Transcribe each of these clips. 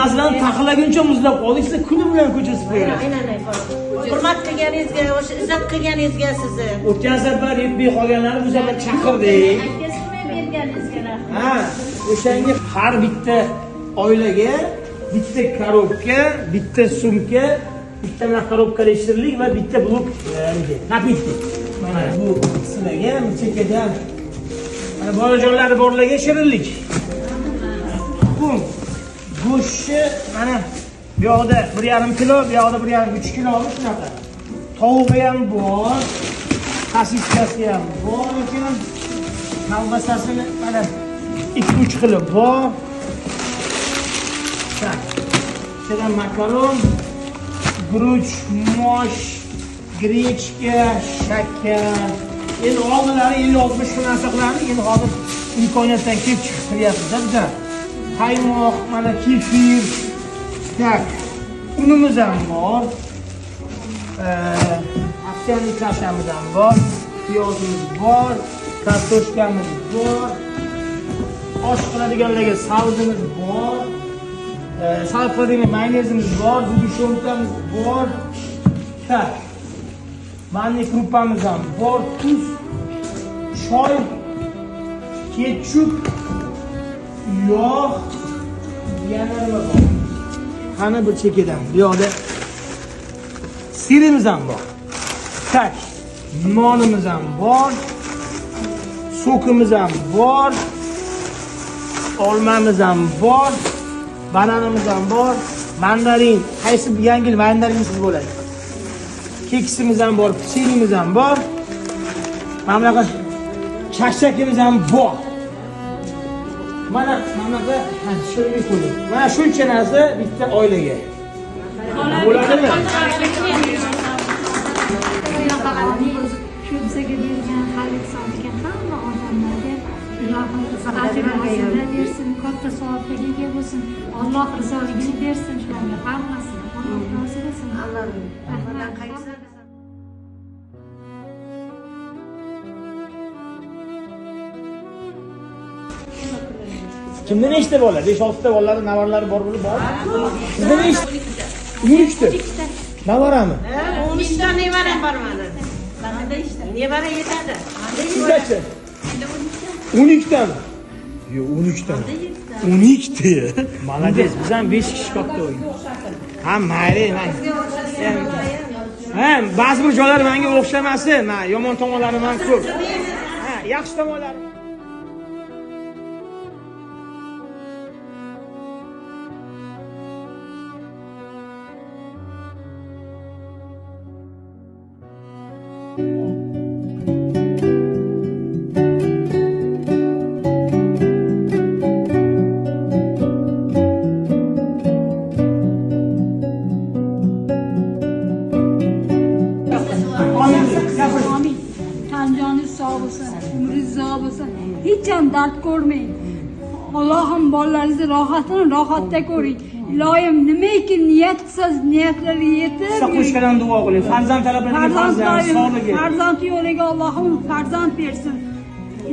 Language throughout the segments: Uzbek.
Azdan taxlaguncha muzlab qoldik, siz kuni bilan ko'chasi qo'yasiz. Aynan. Hurmat qilganingizga, o'sha izzat qilganingizga sizni. O'tgan safar yetmay qolganlarni bu safar chaqirdik. Ha, o'shanga har bitta oilaga bitta korobka, bitta sumka, bitta korobkali shirinlik va bitta blok napitkik. Mana bu sizlarga, chekkadan mana bolajonlari borlarga shirinlik. Go'shti mana bu yoqda 1,5 kilo, bu yoqda 1,5-3 kilo shunaqa. Tovuqi ham bor, sosiskasi ham bor ekan. Kalbasasini mana 2-3 kilo bor. Sedan makaron, guruch, mosh, grechka, shakar. Endi oldinlari 50-60 kun narsa qilardik, endi hozir imkoniyatdan kelib chiqib qilyapmiz bizlar. Qaymoq, mana kefir, tak. Unimiz ham bor. Ovsyanlik kashamiz ham bor, piyozimiz bor, kartoshkamiz bor. Osh qiladiganlarga sabzimiz bor. Salfadini mayonezimiz bor, zubishonкamiz bor. Tak. Manniy krupamiz ham bor, tuz, choy, ketchup, yog', yana nima bor? Qani bir chekkadan. Bu yoqda sirimiz ham bor. Tak. Nonimiz ham bor. Sokimiz ham bor. Olmamiz ham bor. Bananamiz ham bor. Mandarin, qaysi yangi mandarinsiz bo'ladi? Keksimiz ham bor, pechenimiz ham bor. Mana bunaqa chashakimiz ham bor. Mana bunaqa shirinlik qo'ydik. Mana shuncha narsa bitta oilaga. Bo'ladimi? Shu bizga bergan xarid solgan hamma odamlarga Ilohim ajrini bersin, katta savobga ega bo'lsin. Alloh rizoligini bersin shularga hammasini. Alloh rozi bo'lsin. Allohdan qaytsin. Kimda nechta bola? 5-6 ta bolalari, navarlari bor bo'lib bor. Sizda nechta? 13 ta. Navarami? 13 ta nevaram bor menda. Nevara yetadi. Sizdachi? 12 tami? Yo'q, 13 tami. 12 ta. Молодец. Biz ham 5 kishi katta o'yin. Ha, mayli, ha, ba'zi bir joylari menga o'xshamasin. Ha, yomon tomonlari ham ko'p. Ha, yaxshi tomonlari. Hiç dard ko'rmang. Allohim bolalaringizni rohatda ko'ring. Ilohim nimaiki niyat qilsangiz niyatlarga yetib. Siz qo'shgan duo qiling. Farzand talablarga farzand, sog'ligi. Farzand yo'liga Allohim farzand bersin.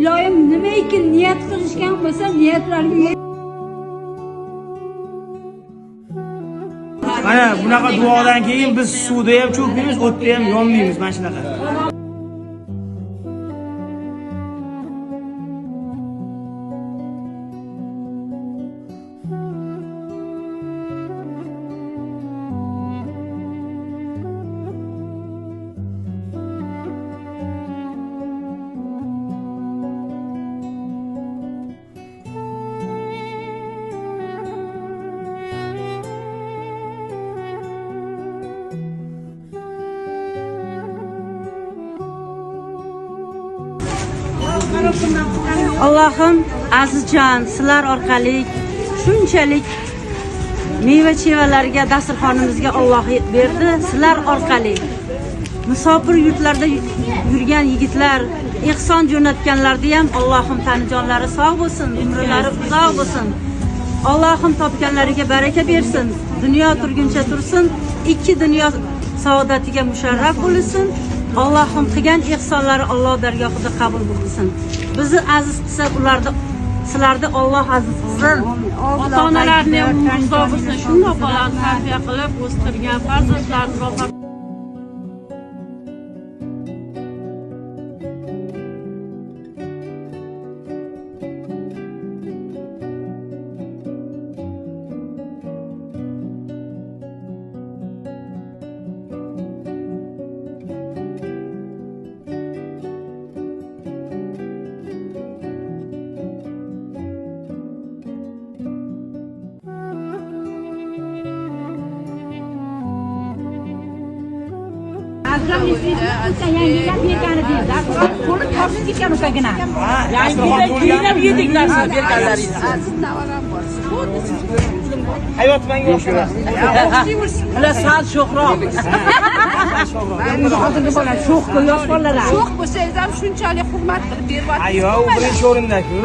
Ilohim nimaiki niyat qilishgan bo'lsa niyatlarga mana bunaqa duodan keyin biz suvda ham cho'kmaymiz, o'tda ham yonmaymiz mana shunaqa. Allohim azizjon, sizlar orqali shunchalik meva-chevalarga dasturxonimizga Alloh berdi. Sizlar orqali musofir yurtlarda yurgan yigitlar, ehson jo'natganlarga ham Allohim tanijonlari sog' bo'lsin, umrlari uzoq bo'lsin. Allohim topganlariga baraka bersin. Dunyo turguncha tursin, ikki dunyo saodatiga musharraf bo'lsin. Allohim qilgan ehsonlari Alloh dargohida qabul qilsin. Bizni aziz qilsa, ularni Sizlarni Alloh aziz qilsin. Ota-onalarni umrida bo'lsin, shundoq bolani tarbiya qilib o'stirgan farzandlarni rohat Yangilab bergani deydi. Qo'li toshib ketgan o'shagina. Yangilab kuylab yedik narsa berganlaringiz. Hayot menga o'xshaydi. Ular sal sho'xroq. Hozirgi bola sho'x-ku, yosh bolalar. sho'x bo'lsangiz ham shunchalik hurmat qilib beryapsiz. Ayo, u birinchi o'rinda-ku.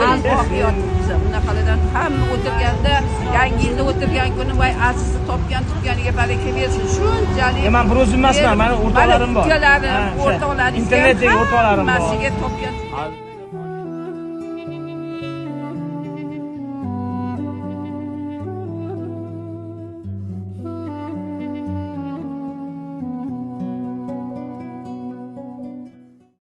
Bunaqalardan hamma o'tirganda, yangi yilda o'tirgan kuni voy azizni topgan tutganiga baraka bersin. Shunchalik. Men bir o'zim emasman, meni o'rtoqlarim bor. O'rtoqlarim, o'rtoqlaringiz internetdagi o'rtoqlarim bor. hammasiga topgan